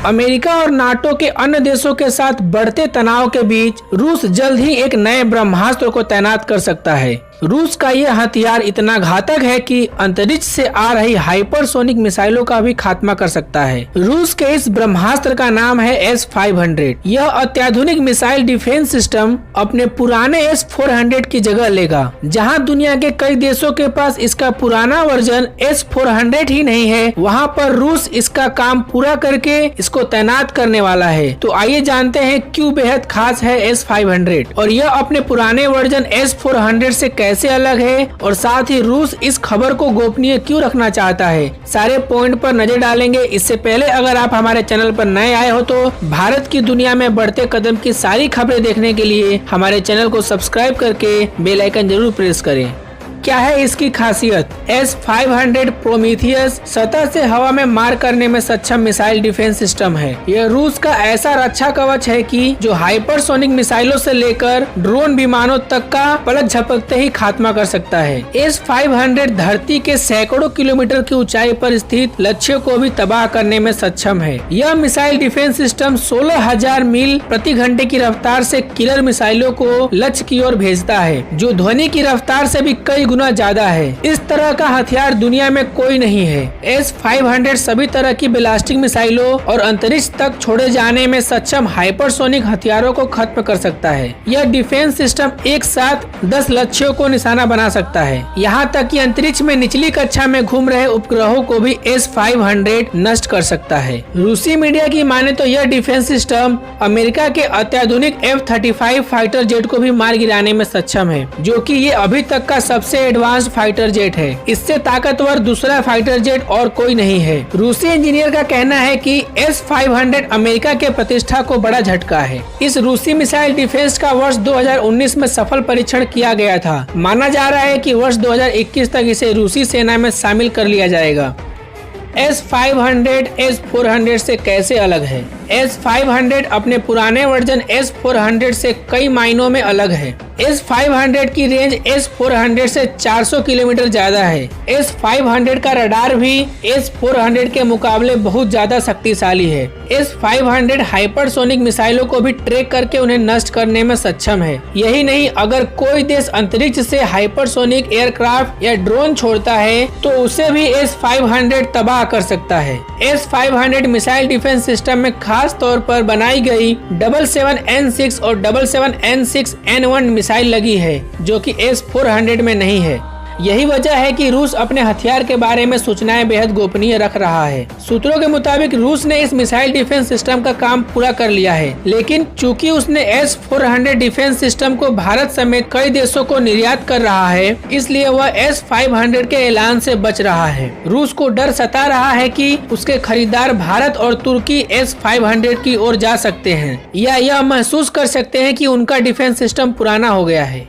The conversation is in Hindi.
अमेरिका और नाटो के अन्य देशों के साथ बढ़ते तनाव के बीच रूस जल्द ही एक नए ब्रह्मास्त्र को तैनात कर सकता है। रूस का यह हथियार इतना घातक है कि अंतरिक्ष से आ रही हाइपरसोनिक मिसाइलों का भी खात्मा कर सकता है। रूस के इस ब्रह्मास्त्र का नाम है S-500। यह अत्याधुनिक मिसाइल डिफेंस सिस्टम अपने पुराने S-400 की जगह लेगा। जहां दुनिया के कई देशों के पास इसका पुराना वर्जन S-400 ही नहीं है, वहां पर रूस इसका काम पूरा करके इसको तैनात करने वाला है। तो आइए जानते हैं क्यों बेहद खास है S-500 और यह अपने पुराने वर्जन S-400 से कैसे अलग है, और साथ ही रूस इस खबर को गोपनीय क्यों रखना चाहता है। सारे पॉइंट पर नजर डालेंगे। इससे पहले अगर आप हमारे चैनल पर नए आए हो तो भारत की दुनिया में बढ़ते कदम की सारी खबरें देखने के लिए हमारे चैनल को सब्सक्राइब करके बेल आइकन जरूर प्रेस करें। क्या है इसकी खासियत? S-500 प्रोमीथियस सतह से हवा में मार करने में सक्षम मिसाइल डिफेंस सिस्टम है। यह रूस का ऐसा रक्षा कवच है कि जो हाइपरसोनिक मिसाइलों से लेकर ड्रोन विमानों तक का पलक झपकते ही खात्मा कर सकता है। S-500 धरती के सैकड़ों किलोमीटर की ऊंचाई पर स्थित लक्ष्यों को भी तबाह करने में सक्षम है। यह मिसाइल डिफेंस सिस्टम 16,000 मील प्रति घंटे की रफ्तार से किलर मिसाइलों को लक्ष्य की ओर भेजता है, जो ध्वनि की रफ्तार से भी कई गुना ज्यादा है। इस तरह का हथियार दुनिया में कोई नहीं है। S-500 सभी तरह की बैलिस्टिक मिसाइलों और अंतरिक्ष तक छोड़े जाने में सक्षम हाइपरसोनिक हथियारों को खत्म कर सकता है। यह डिफेंस सिस्टम एक साथ 10 लक्ष्यों को निशाना बना सकता है। यहाँ तक कि अंतरिक्ष में निचली कक्षा में घूम रहे उपग्रहों को भी S-500 नष्ट कर सकता है। रूसी मीडिया की माने तो यह डिफेंस सिस्टम अमेरिका के अत्याधुनिक F-35 फाइटर जेट को भी मार गिराने में सक्षम है, जो कि ये अभी तक का सबसे एडवांस फाइटर जेट है। इससे ताकतवर दूसरा फाइटर जेट और कोई नहीं है। रूसी इंजीनियर का कहना है कि S-500 अमेरिका के प्रतिष्ठा को बड़ा झटका है। इस रूसी मिसाइल डिफेंस का वर्ष 2019 में सफल परीक्षण किया गया था। माना जा रहा है कि वर्ष 2021 तक इसे रूसी सेना में शामिल कर लिया जाएगा। S-500 S-400 से कैसे अलग है? S-500 अपने पुराने वर्जन S-400 से कई मायनों में अलग है। S-500 की रेंज S-400 से 400 किलोमीटर ज्यादा है। S-500 का रडार भी S-400 के मुकाबले बहुत ज्यादा शक्तिशाली है। S-500 हाइपरसोनिक मिसाइलों को भी ट्रैक करके उन्हें नष्ट करने में सक्षम है। यही नहीं, अगर कोई देश अंतरिक्ष से हाइपरसोनिक एयरक्राफ्ट या ड्रोन छोड़ता है तो उसे भी S-500 तबाह कर सकता है। S-500 मिसाइल डिफेंस सिस्टम में खास तौर पर बनाई गई 77N6 और 77N6N1 मिसाइल लगी है, जो कि S-400 में नहीं है। यही वजह है कि रूस अपने हथियार के बारे में सूचनाएं बेहद गोपनीय रख रहा है। सूत्रों के मुताबिक रूस ने इस मिसाइल डिफेंस सिस्टम का काम पूरा कर लिया है, लेकिन चूंकि उसने S-400 डिफेंस सिस्टम को भारत समेत कई देशों को निर्यात कर रहा है, इसलिए वह S-500 के ऐलान से बच रहा है। रूस को डर सता रहा है कि उसके खरीदार भारत और तुर्की S-500 की ओर जा सकते हैं या यह महसूस कर सकते हैं कि उनका डिफेंस सिस्टम पुराना हो गया है।